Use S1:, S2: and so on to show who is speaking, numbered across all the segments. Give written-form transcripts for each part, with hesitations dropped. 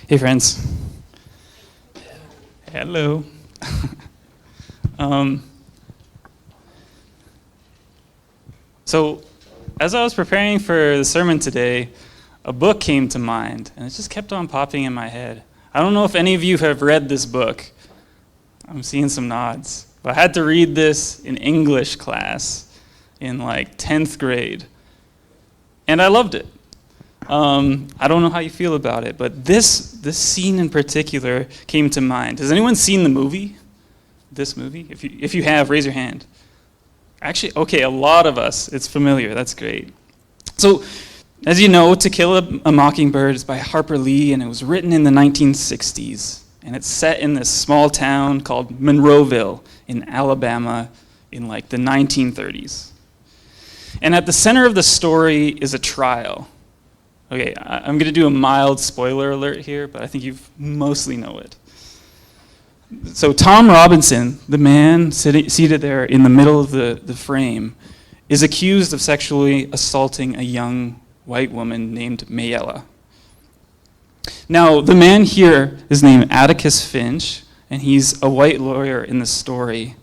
S1: Hey friends. Hello. So as I was preparing for the sermon today, a book came to mind, and it just kept on popping in my head. I don't know if any of you have read this book. I'm seeing some nods. But I had to read this in English class in like 10th grade. And I loved it. I don't know how you feel about it, but this scene in particular came to mind. Has anyone seen the movie? This movie? If you have, raise your hand. Actually, okay, a lot of us. It's familiar. That's great. So, as you know, To Kill a Mockingbird is by Harper Lee, and it was written in the 1960s. And it's set in this small town called Monroeville in Alabama in like the 1930s. And at the center of the story is a trial. Okay, I'm going to do a mild spoiler alert here, but I think you mostly know it. So Tom Robinson, the man seated there in the middle of the frame, is accused of sexually assaulting a young white woman named Mayella. Now, the man here is named Atticus Finch, and he's a white lawyer in the story.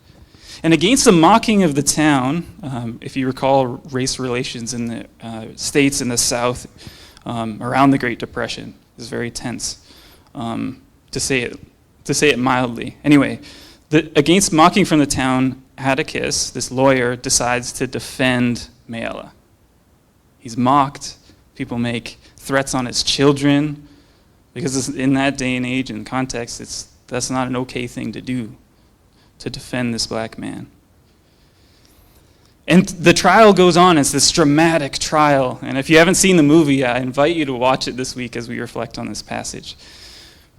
S1: And against the mocking of the town, if you recall race relations in the states in the South around the Great Depression, is very tense, to say it mildly. Anyway, against mocking from the town, Atticus, this lawyer, decides to defend Mayella. He's mocked. People make threats on his children, because in that day and age and context, that's not an okay thing to do, to defend this black man. And the trial goes on. It's this dramatic trial. And if you haven't seen the movie, I invite you to watch it this week as we reflect on this passage.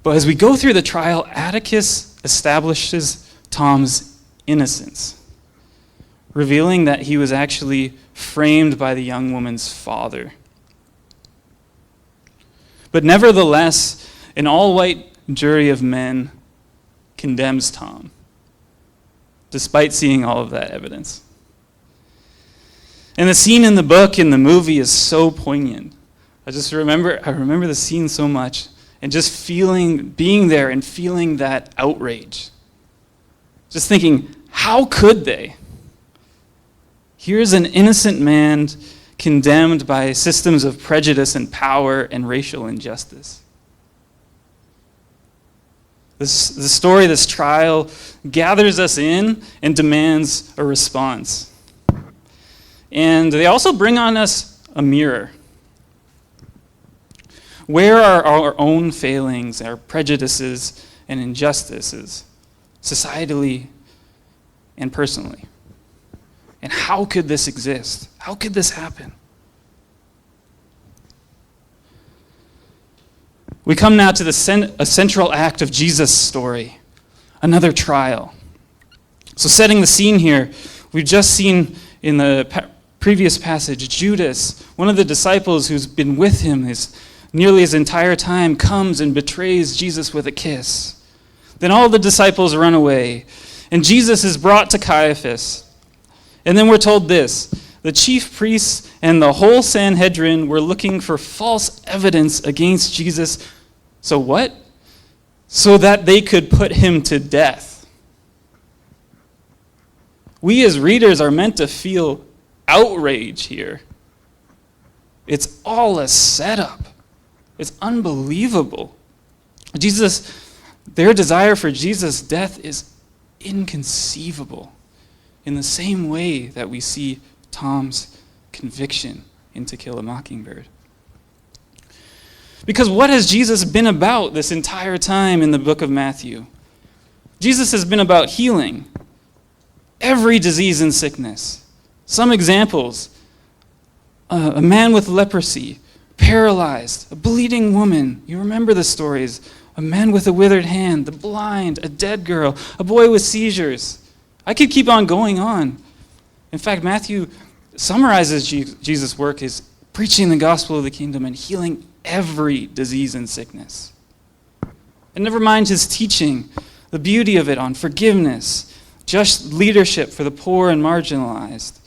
S1: But as we go through the trial, Atticus establishes Tom's innocence, revealing that he was actually framed by the young woman's father. But nevertheless, an all-white jury of men condemns Tom, despite seeing all of that evidence. And the scene in the book, in the movie, is so poignant. I remember the scene so much, and just being there and feeling that outrage. Just thinking, how could they? Here's an innocent man condemned by systems of prejudice and power and racial injustice. The story, this trial, gathers us in and demands a response. And they also bring on us a mirror. Where are our own failings, our prejudices and injustices, societally and personally? And how could this exist? How could this happen? We come now to a central act of Jesus' story, another trial. So setting the scene here, we've just seen in the previous passage, Judas, one of the disciples who's been with him nearly his entire time, comes and betrays Jesus with a kiss. Then all the disciples run away, and Jesus is brought to Caiaphas. And then we're told this: the chief priests and the whole Sanhedrin were looking for false evidence against Jesus. So what? So that they could put him to death. We as readers are meant to feel outrage here. It's all a setup. It's unbelievable. Their desire for Jesus' death is inconceivable, in the same way that we see Tom's conviction in To Kill a Mockingbird. Because what has Jesus been about this entire time in the book of Matthew? Jesus has been about healing every disease and sickness. Some examples: a man with leprosy, paralyzed, a bleeding woman. You remember the stories. A man with a withered hand, the blind, a dead girl, a boy with seizures. I could keep on going on. In fact, Matthew summarizes Jesus' work as preaching the gospel of the kingdom and healing every disease and sickness. And never mind his teaching, the beauty of it on forgiveness, just leadership for the poor and marginalized,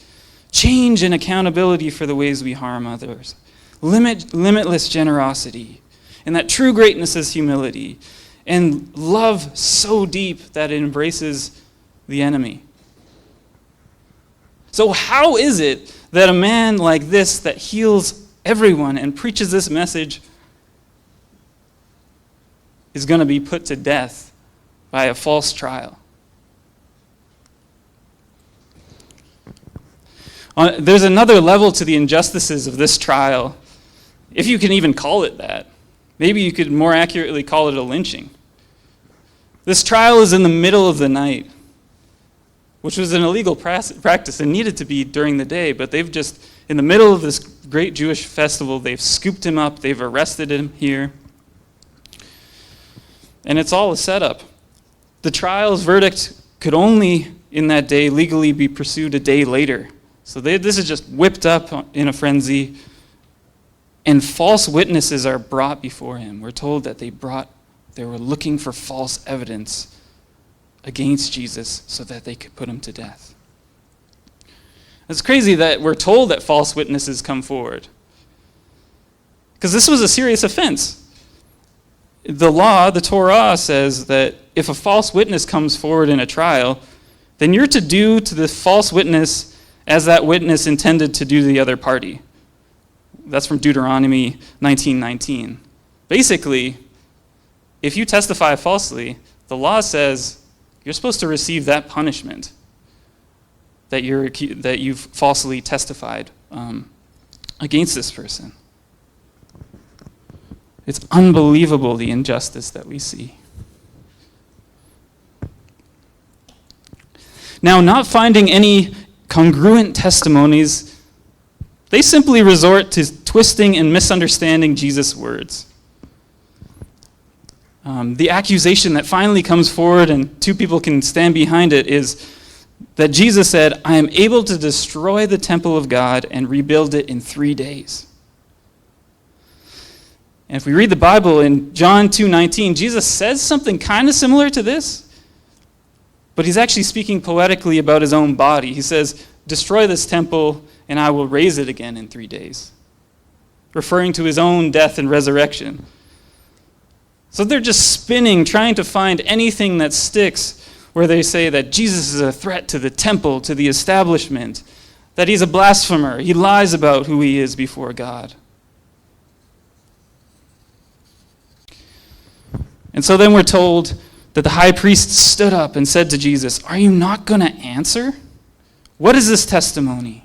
S1: change and accountability for the ways we harm others, limitless generosity, and that true greatness is humility, and love so deep that it embraces the enemy. So how is it that a man like this that heals everyone and preaches this message is going to be put to death by a false trial? There's another level to the injustices of this trial, if you can even call it that. Maybe you could more accurately call it a lynching. This trial is in the middle of the night, which was an illegal practice and needed to be during the day, but they've just, in the middle of this great Jewish festival, they've scooped him up, they've arrested him here, and it's all a setup. The trial's verdict could only, in that day, legally be pursued a day later. So this is just whipped up in a frenzy, and false witnesses are brought before him. We're told that they were looking for false evidence against Jesus so that they could put him to death. It's crazy that we're told that false witnesses come forward, because this was a serious offense. The law, the Torah, says that if a false witness comes forward in a trial, then you're to do to the false witness as that witness intended to do to the other party. That's from Deuteronomy 19:19. Basically, if you testify falsely, the law says you're supposed to receive that punishment that you've falsely testified against this person. It's unbelievable, the injustice that we see. Now, not finding any congruent testimonies, they simply resort to twisting and misunderstanding Jesus' words. The accusation that finally comes forward, and two people can stand behind it, is that Jesus said, "I am able to destroy the temple of God and rebuild it in 3 days." And if we read the Bible in John 2:19, Jesus says something kind of similar to this, but he's actually speaking poetically about his own body. He says, "Destroy this temple, and I will raise it again in 3 days," referring to his own death and resurrection. So they're just spinning, trying to find anything that sticks, where they say that Jesus is a threat to the temple, to the establishment, that he's a blasphemer, he lies about who he is before God. And so then we're told that the high priest stood up and said to Jesus, "Are you not going to answer? What is this testimony?"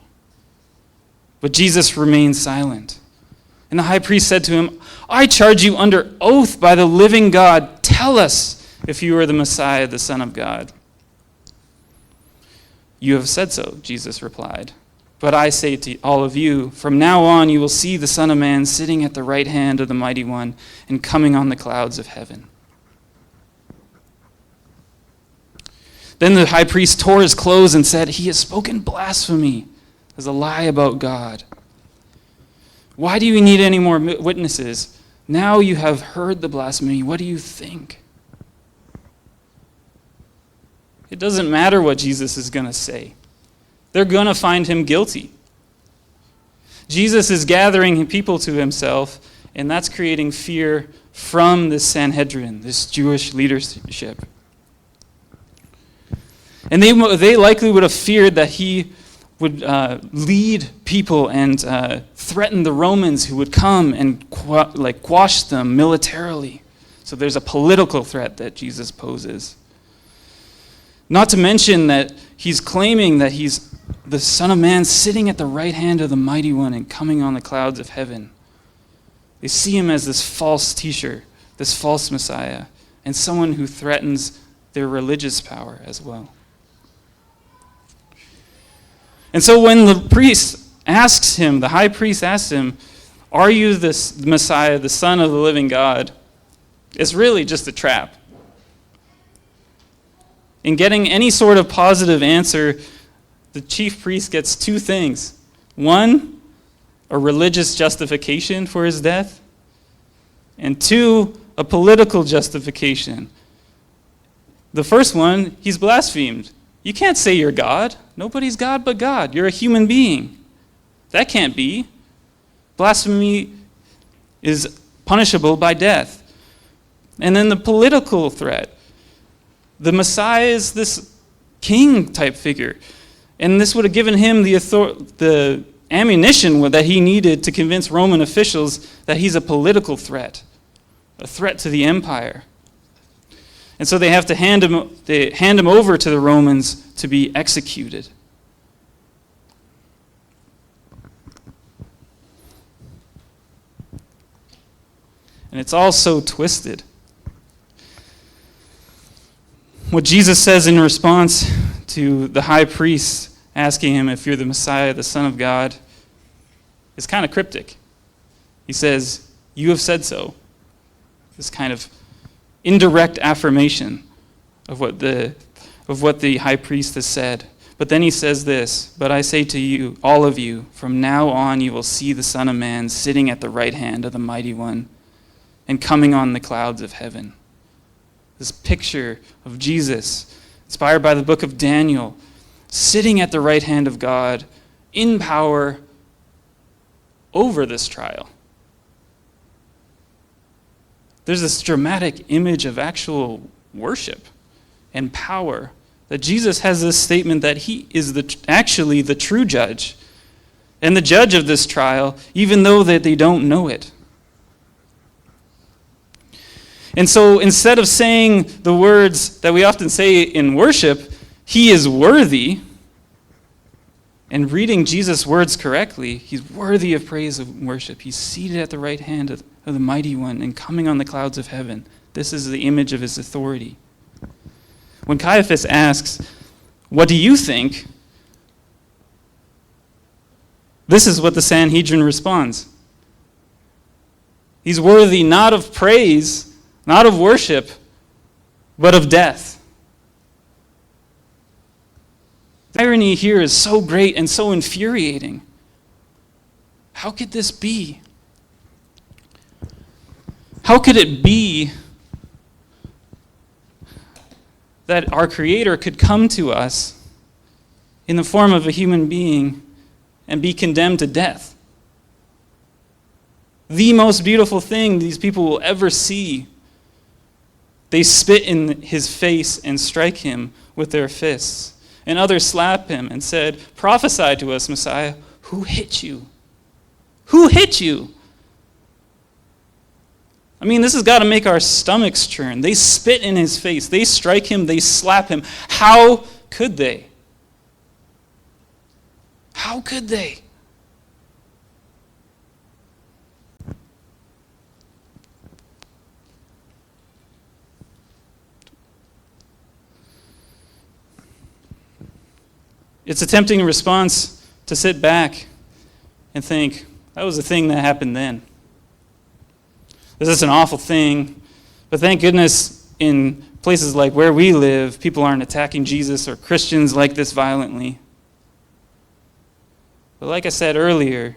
S1: But Jesus remained silent. And the high priest said to him, "I charge you under oath by the living God, tell us if you are the Messiah, the Son of God." "You have said so," Jesus replied. "But I say to all of you, from now on you will see the Son of Man sitting at the right hand of the Mighty One and coming on the clouds of heaven." Then the high priest tore his clothes and said, "He has spoken blasphemy as a lie about God. Why do you need any more witnesses? Now you have heard the blasphemy. What do you think?" It doesn't matter what Jesus is going to say. They're going to find him guilty. Jesus is gathering people to himself, and that's creating fear from this Sanhedrin, this Jewish leadership. And they likely would have feared that he would lead people and threaten the Romans who would come and quash them militarily. So there's a political threat that Jesus poses. Not to mention that he's claiming that he's the Son of Man sitting at the right hand of the Mighty One and coming on the clouds of heaven. They see him as this false teacher, this false Messiah, and someone who threatens their religious power as well. And so when the priest asks him, the high priest asks him, "Are you this Messiah, the Son of the living God?" it's really just a trap. In getting any sort of positive answer, the chief priest gets two things. One, a religious justification for his death, and two, a political justification. The first one, he's blasphemed. You can't say you're God. Nobody's God but God. You're a human being. That can't be. Blasphemy is punishable by death. And then the political threat. The Messiah is this king-type figure. And this would have given him the ammunition that he needed to convince Roman officials that he's a political threat, a threat to the empire. And so they have to hand him over to the Romans to be executed. And it's all so twisted. What Jesus says in response to the high priest asking him if you're the Messiah, the Son of God, is kind of cryptic. He says, "You have said so." This kind of indirect affirmation of what the high priest has said. But then he says this, "But I say to you, all of you, from now on you will see the Son of Man sitting at the right hand of the Mighty One and coming on the clouds of heaven." This picture of Jesus, inspired by the book of Daniel, sitting at the right hand of God in power over this trial. There's this dramatic image of actual worship and power, that Jesus has this statement that he is actually the true judge and the judge of this trial, even though that they don't know it. And so instead of saying the words that we often say in worship, "He is worthy," and reading Jesus' words correctly, he's worthy of praise and worship. He's seated at the right hand of the Mighty One and coming on the clouds of heaven. This is the image of his authority. When Caiaphas asks, "What do you think?" this is what the Sanhedrin responds. He's worthy not of praise, not of worship, but of death. The irony here is so great and so infuriating. How could this be? How could it be that our Creator could come to us in the form of a human being and be condemned to death? The most beautiful thing these people will ever see. They spit in his face and strike him with their fists. And others slap him and said, "Prophesy to us, Messiah. Who hit you? Who hit you?" I mean, this has got to make our stomachs churn. They spit in his face. They strike him. They slap him. How could they? How could they? It's a tempting response to sit back and think, that was a thing that happened then. This is an awful thing, but thank goodness in places like where we live, people aren't attacking Jesus or Christians like this violently. But like I said earlier,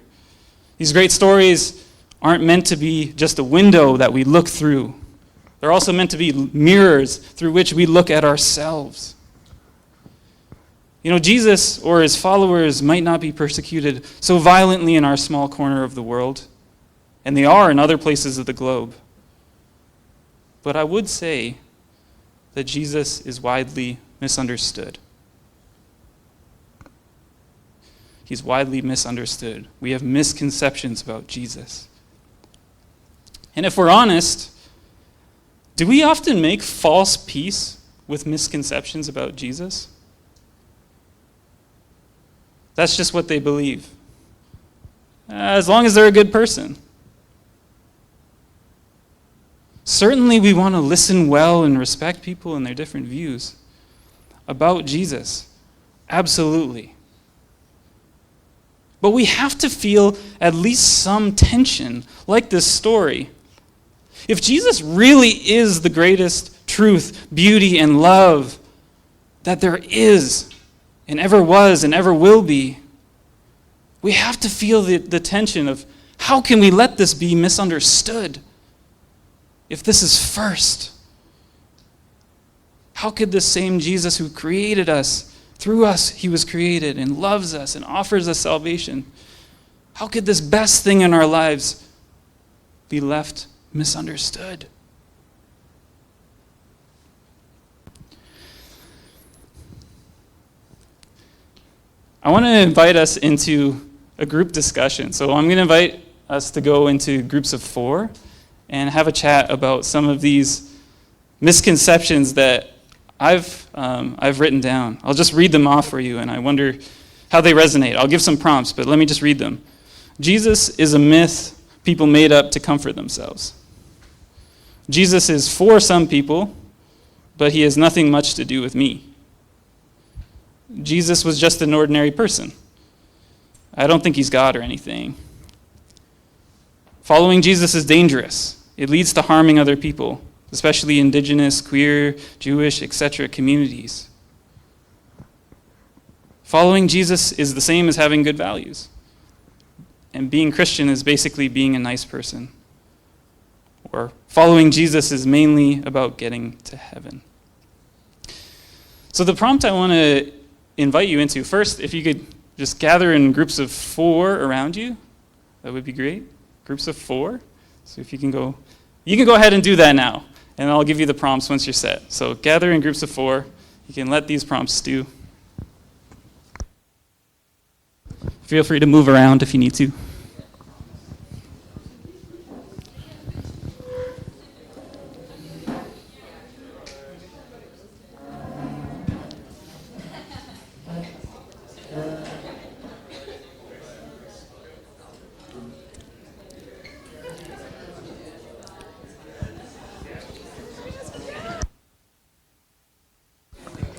S1: these great stories aren't meant to be just a window that we look through. They're also meant to be mirrors through which we look at ourselves. You know, Jesus or his followers might not be persecuted so violently in our small corner of the world, and they are in other places of the globe. But I would say that Jesus is widely misunderstood. He's widely misunderstood. We have misconceptions about Jesus. And if we're honest, do we often make false peace with misconceptions about Jesus? That's just what they believe. As long as they're a good person. Certainly we want to listen well and respect people and their different views about Jesus. Absolutely. But we have to feel at least some tension, like this story. If Jesus really is the greatest truth, beauty, and love that there is, and ever was and ever will be, we have to feel the tension of how can we let this be misunderstood if this is first? How could this same Jesus who created us, through us he was created and loves us and offers us salvation, how could this best thing in our lives be left misunderstood. I want to invite us into a group discussion. So I'm going to invite us to go into groups of 4 and have a chat about some of these misconceptions that I've written down. I'll just read them off for you, and I wonder how they resonate. I'll give some prompts, but let me just read them. Jesus is a myth people made up to comfort themselves. Jesus is for some people, but he has nothing much to do with me. Jesus was just an ordinary person. I don't think he's God or anything. Following Jesus is dangerous. It leads to harming other people, especially indigenous, queer, Jewish, etc. communities. Following Jesus is the same as having good values. And being Christian is basically being a nice person. Or following Jesus is mainly about getting to heaven. So the prompt I want to invite you into, first, if you could just gather in groups of 4 around you, that would be great. Groups of 4. So if you can go ahead and do that now, and I'll give you the prompts once you're set. So gather in groups of 4. You can let these prompts stew. Feel free to move around if you need to.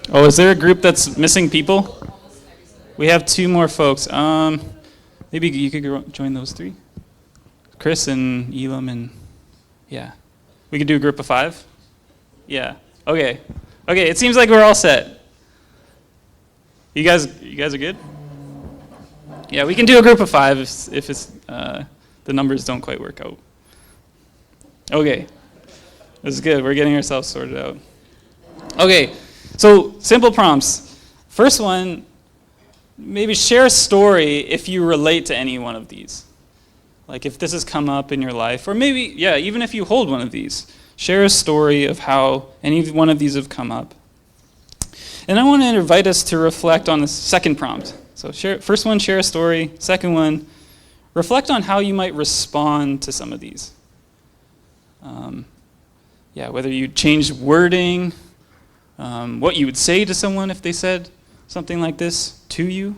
S1: Oh, is there a group that's missing people? We have 2 more folks. Maybe you could join those 3. Chris and Elam and, yeah. We could do a group of 5? Yeah. Okay. Okay, it seems like we're all set. You guys are good? Yeah, we can do a group of 5 if it's the numbers don't quite work out. Okay. This is good. We're getting ourselves sorted out. Okay. So, simple prompts. First one, maybe share a story if you relate to any one of these. Like if this has come up in your life, or maybe, even if you hold one of these. Share a story of how any one of these have come up. And I want to invite us to reflect on the second prompt. So first one, share a story. Second one, reflect on how you might respond to some of these. Whether you change wording, what you would say to someone if they said something like this to you.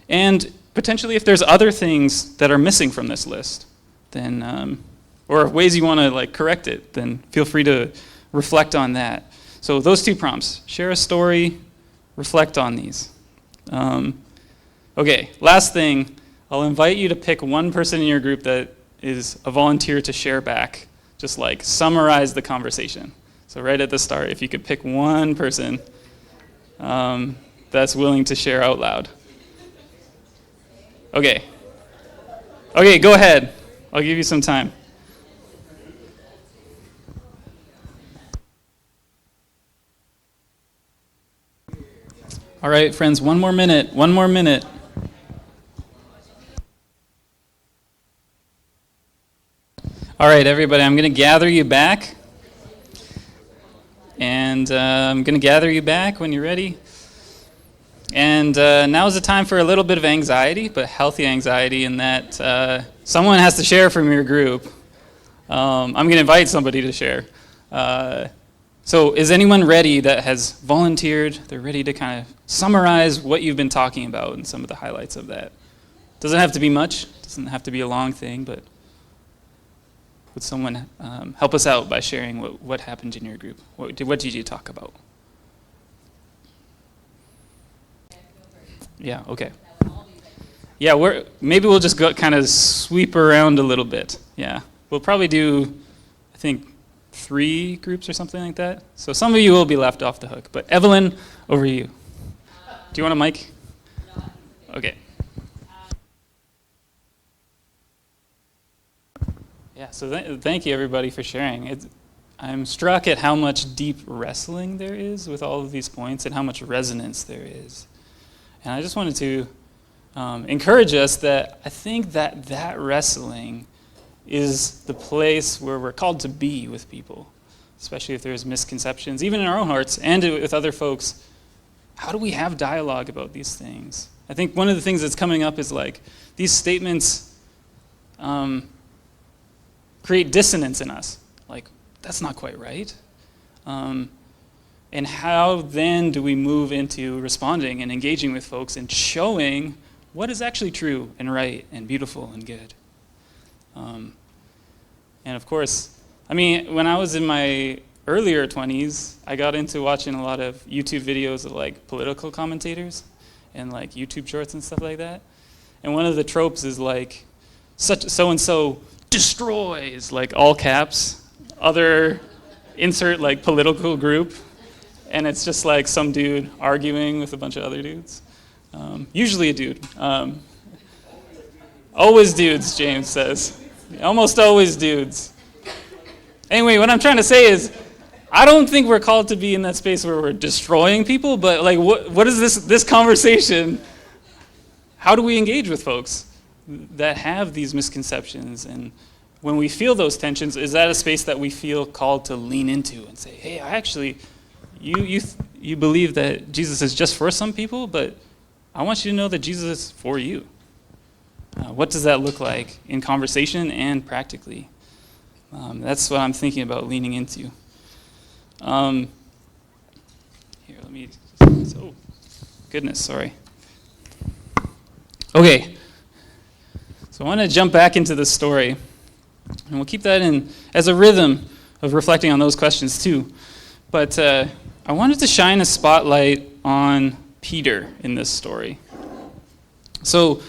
S1: And potentially if there's other things that are missing from this list, then, or ways you want to correct it, then feel free to reflect on that. So those 2 prompts, share a story, reflect on these. Okay, last thing, I'll invite you to pick one person in your group that is a volunteer to share back. Just summarize the conversation. So right at the start, if you could pick one person that's willing to share out loud. Okay. Okay, go ahead. I'll give you some time. All right, friends, one more minute. All right, everybody, I'm going to gather you back. And I'm going to gather you back when you're ready. And now is the time for a little bit of anxiety, but healthy anxiety in that someone has to share from your group. I'm going to invite somebody to share. So is anyone ready that has volunteered? They're ready to kind of summarize what you've been talking about and some of the highlights of that. Doesn't have to be much. Doesn't have to be a long thing, but would someone help us out by sharing what happened in your group? What did you talk about? Yeah, okay. Yeah, maybe we'll just go kind of sweep around a little bit. Yeah, we'll probably do, I think, 3 groups or something like that. So some of you will be left off the hook. But Evelyn, over to you. Do you want a mic? Okay. Yeah, so thank you everybody for sharing. I'm struck at how much deep wrestling there is with all of these points and how much resonance there is. And I just wanted to encourage us that I think that wrestling is the place where we're called to be with people, especially if there's misconceptions, even in our own hearts and with other folks. How do we have dialogue about these things? I think one of the things that's coming up is like these statements create dissonance in us. Like, that's not quite right. And how then do we move into responding and engaging with folks and showing what is actually true and right and beautiful and good? And of course, I mean, when I was in my earlier 20s, I got into watching a lot of YouTube videos of like political commentators and like YouTube shorts and stuff like that. And one of the tropes is like, such so-and-so destroys, like all caps, other insert like political group. And it's just like some dude arguing with a bunch of other dudes. Usually a dude. Always dudes, James says. Almost always dudes. Anyway, what I'm trying to say is, I don't think we're called to be in that space where we're destroying people, but like, what is this conversation? How do we engage with folks that have these misconceptions? And when we feel those tensions, is that a space that we feel called to lean into and say, hey, I actually, you believe that Jesus is just for some people, but I want you to know that Jesus is for you. What does that look like in conversation and practically? That's what I'm thinking about leaning into. Here, let me, oh, goodness, sorry. Okay, so I want to jump back into the story, and we'll keep that in as a rhythm of reflecting on those questions too. But I wanted to shine a spotlight on Peter in this story. So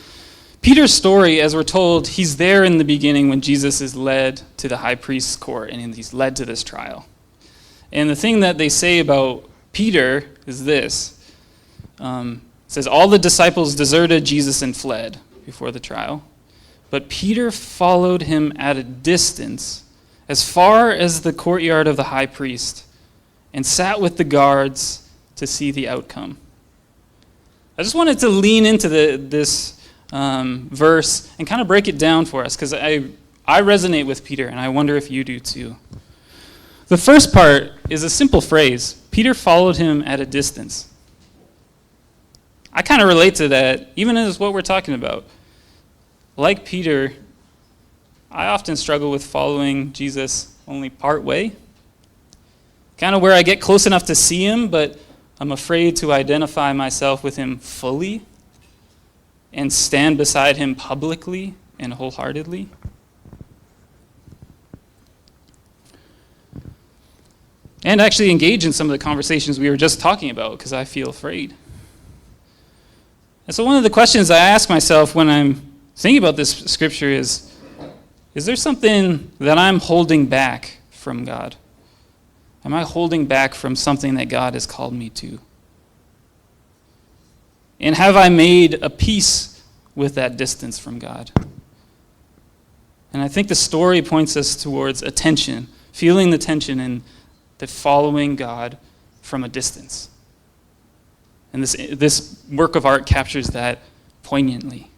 S1: Peter's story, as we're told, he's there in the beginning when Jesus is led to the high priest's court, and he's led to this trial. And the thing that they say about Peter is this. It says, all the disciples deserted Jesus and fled before the trial. But Peter followed him at a distance, as far as the courtyard of the high priest, and sat with the guards to see the outcome. I just wanted to lean into this verse and kind of break it down for us, because I resonate with Peter, and I wonder if you do too. The first part is a simple phrase. Peter followed him at a distance. I kind of relate to that, even as what we're talking about. Like Peter, I often struggle with following Jesus only part way. Kind of where I get close enough to see him, but I'm afraid to identify myself with him fully and stand beside him publicly and wholeheartedly. And actually engage in some of the conversations we were just talking about, because I feel afraid. And so one of the questions I ask myself when I'm thinking about this scripture is there something that I'm holding back from God? Am I holding back from something that God has called me to? And have I made a peace with that distance from God? And I think the story points us towards a tension, feeling the tension in the following God from a distance. And this work of art captures that poignantly.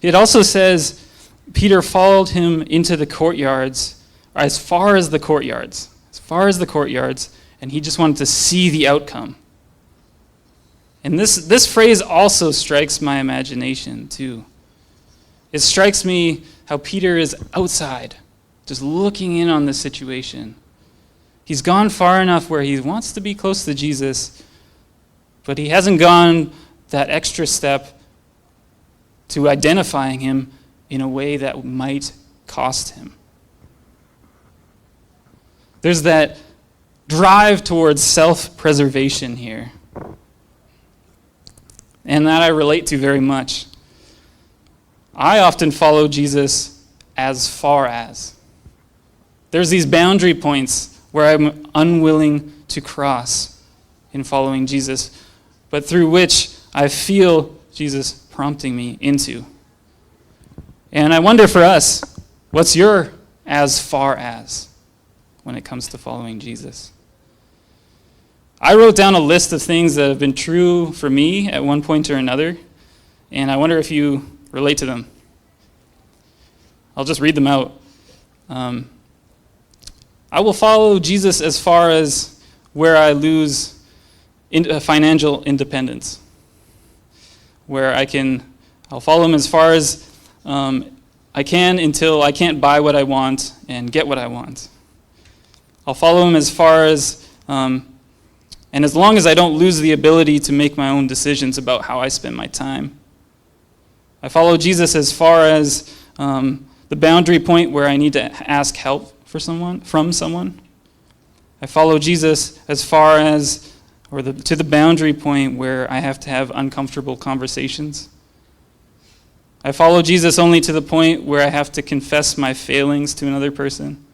S1: It also says Peter followed him into the courtyards, or as far as the courtyards, and he just wanted to see the outcome. And this phrase also strikes my imagination too. It strikes me how Peter is outside, just looking in on the situation. He's gone far enough where he wants to be close to Jesus, but he hasn't gone that extra step to identifying him in a way that might cost him. There's that drive towards self-preservation here, and that I relate to very much. I often follow Jesus as far as. There's these boundary points where I'm unwilling to cross in following Jesus, but through which I feel Jesus prompting me into. And I wonder for us, what's your as far as when it comes to following Jesus? I wrote down a list of things that have been true for me at one point or another, and I wonder if you relate to them. I'll just read them out. I will follow Jesus as far as where I lose financial independence, where I'll follow him as far as I can until I can't buy what I want and get what I want. I'll follow him as far as, and as long as I don't lose the ability to make my own decisions about how I spend my time. I follow Jesus as far as the boundary point where I need to ask help from someone. I follow Jesus as far as, to the boundary point where I have to have uncomfortable conversations. I follow Jesus only to the point where I have to confess my failings to another person.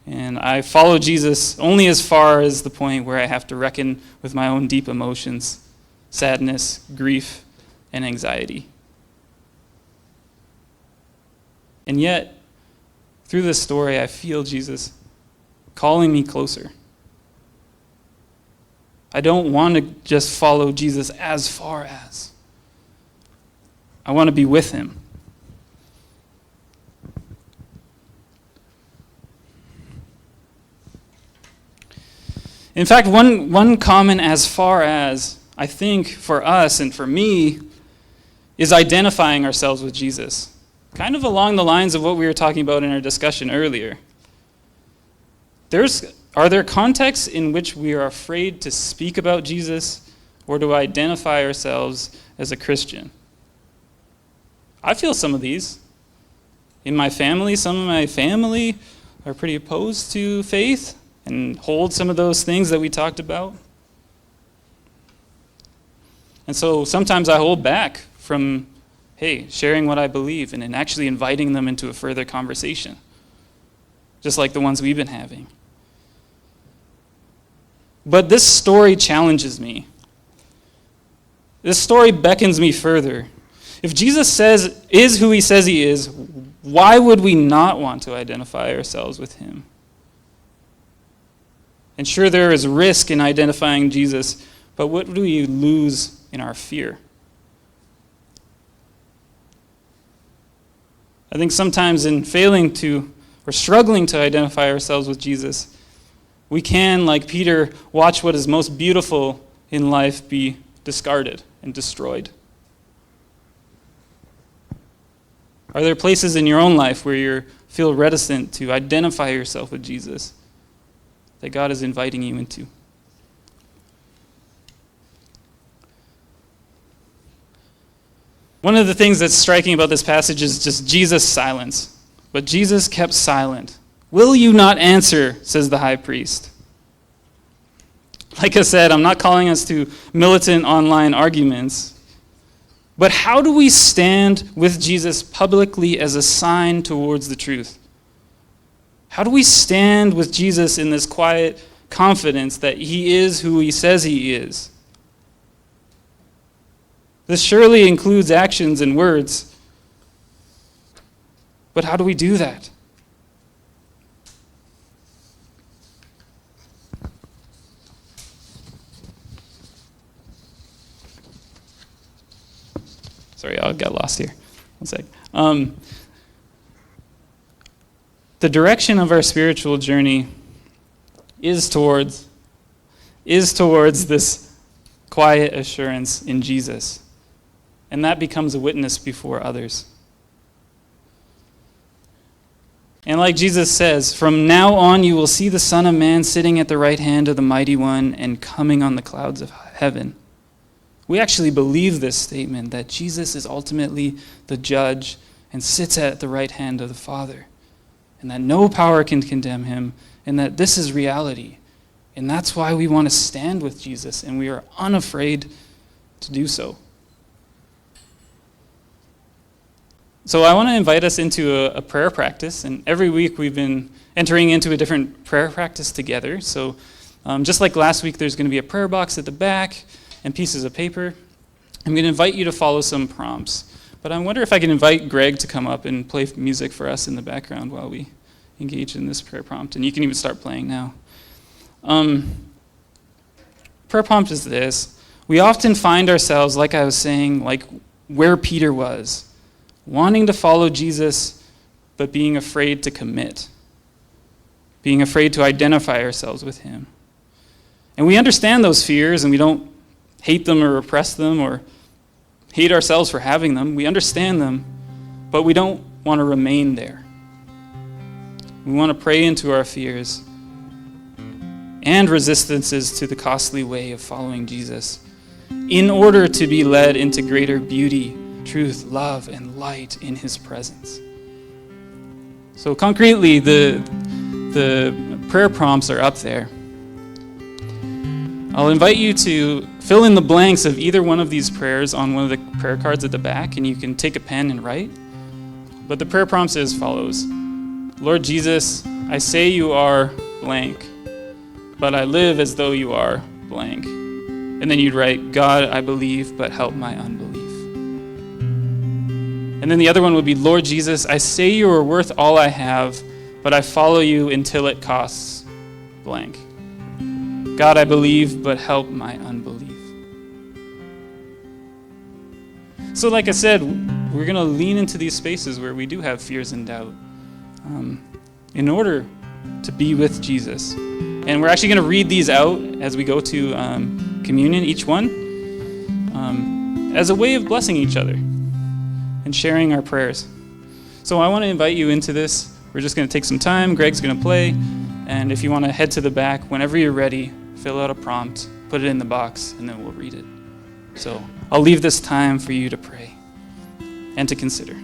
S1: And I follow Jesus only as far as the point where I have to reckon with my own deep emotions, sadness, grief, and anxiety. And yet, through this story, I feel Jesus calling me closer. I don't want to just follow Jesus as far as. I want to be with him. In fact, one common as far as, I think, for us and for me, is identifying ourselves with Jesus. Kind of along the lines of what we were talking about in our discussion earlier. Are there contexts in which we are afraid to speak about Jesus or to identify ourselves as a Christian? I feel some of these. In my family, some of my family are pretty opposed to faith and hold some of those things that we talked about. And so sometimes I hold back from, sharing what I believe and actually inviting them into a further conversation, just like the ones we've been having. But this story challenges me. This story beckons me further. If Jesus is who he says he is, why would we not want to identify ourselves with him? And sure, there is risk in identifying Jesus, but what do we lose in our fear? I think sometimes in failing to, or struggling to identify ourselves with Jesus, we can, like Peter, watch what is most beautiful in life be discarded and destroyed. Are there places in your own life where you feel reticent to identify yourself with Jesus that God is inviting you into? One of the things that's striking about this passage is just Jesus' silence. But Jesus kept silent. "Will you not answer?" says the high priest. Like I said, I'm not calling us to militant online arguments. But how do we stand with Jesus publicly as a sign towards the truth? How do we stand with Jesus in this quiet confidence that he is who he says he is? This surely includes actions and words. But how do we do that? Sorry, I got lost here. One sec. The direction of our spiritual journey is towards this quiet assurance in Jesus. And that becomes a witness before others. And like Jesus says, "From now on you will see the Son of Man sitting at the right hand of the Mighty One and coming on the clouds of heaven." We actually believe this statement, that Jesus is ultimately the judge and sits at the right hand of the Father, and that no power can condemn him, and that this is reality. And that's why we want to stand with Jesus, and we are unafraid to do so. So I want to invite us into a prayer practice, and every week we've been entering into a different prayer practice together. So just like last week, there's going to be a prayer box at the back and pieces of paper. I'm going to invite you to follow some prompts. But I wonder if I can invite Greg to come up and play music for us in the background while we engage in this prayer prompt. And you can even start playing now. Prayer prompt is this. We often find ourselves, like I was saying, like where Peter was, wanting to follow Jesus, but being afraid to commit, being afraid to identify ourselves with him. And we understand those fears, and we don't hate them or repress them or hate ourselves for having them. We understand them, but we don't want to remain there. We want to pray into our fears and resistances to the costly way of following Jesus in order to be led into greater beauty, truth, love, and light in his presence. So concretely, the prayer prompts are up there. I'll invite you to fill in the blanks of either one of these prayers on one of the prayer cards at the back, and you can take a pen and write. But the prayer prompts are as follows. Lord Jesus, I say you are blank, but I live as though you are blank. And then you'd write, God, I believe, but help my unbelief. And then the other one would be, Lord Jesus, I say you are worth all I have, but I follow you until it costs blank. God, I believe, but help my unbelief. So like I said, we're going to lean into these spaces where we do have fears and doubt in order to be with Jesus. And we're actually going to read these out as we go to communion, each one, as a way of blessing each other and sharing our prayers. So I want to invite you into this. We're just going to take some time. Greg's going to play. And if you want to head to the back, whenever you're ready, fill out a prompt, put it in the box, and then we'll read it. So I'll leave this time for you to pray and to consider.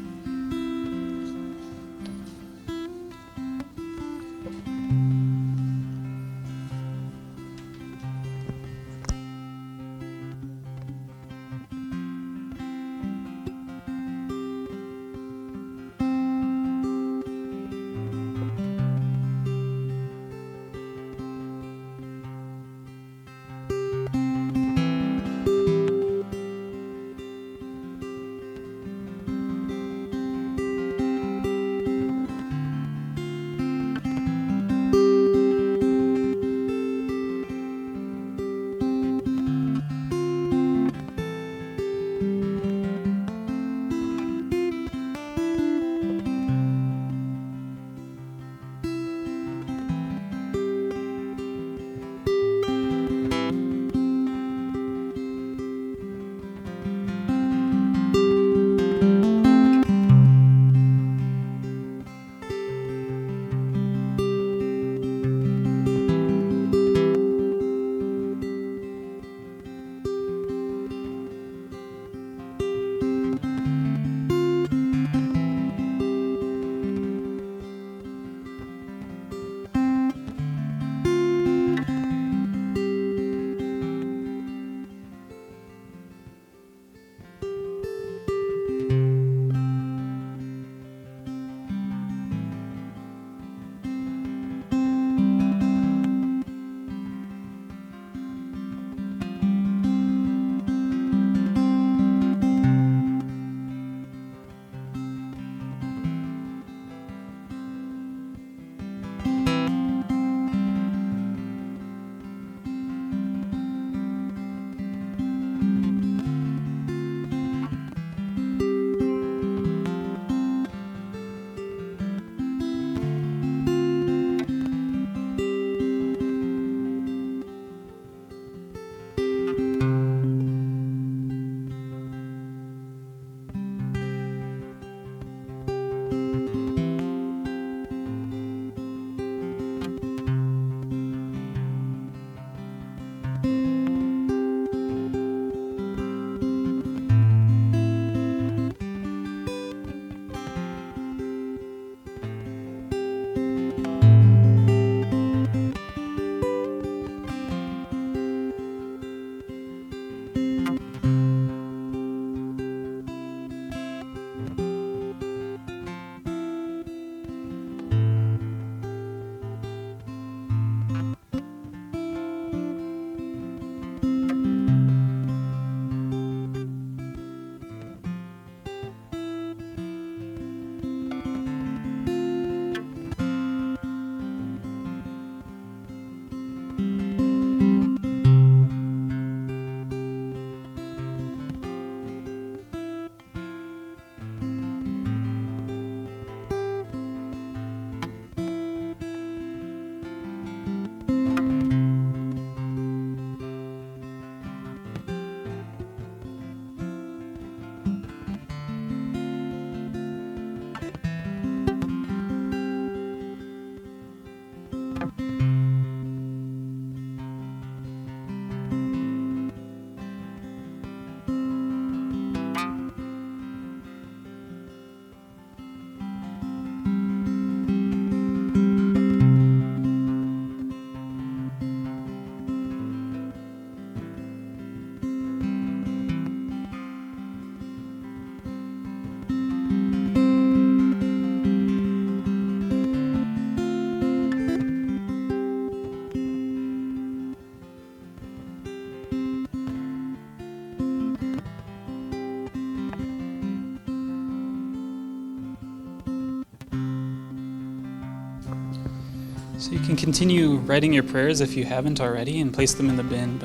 S1: So you can continue writing your prayers if you haven't already and place them in the bin,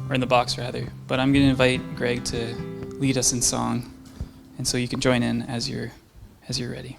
S1: or in the box rather. But I'm going to invite Greg to lead us in song, and so you can join in as you're ready.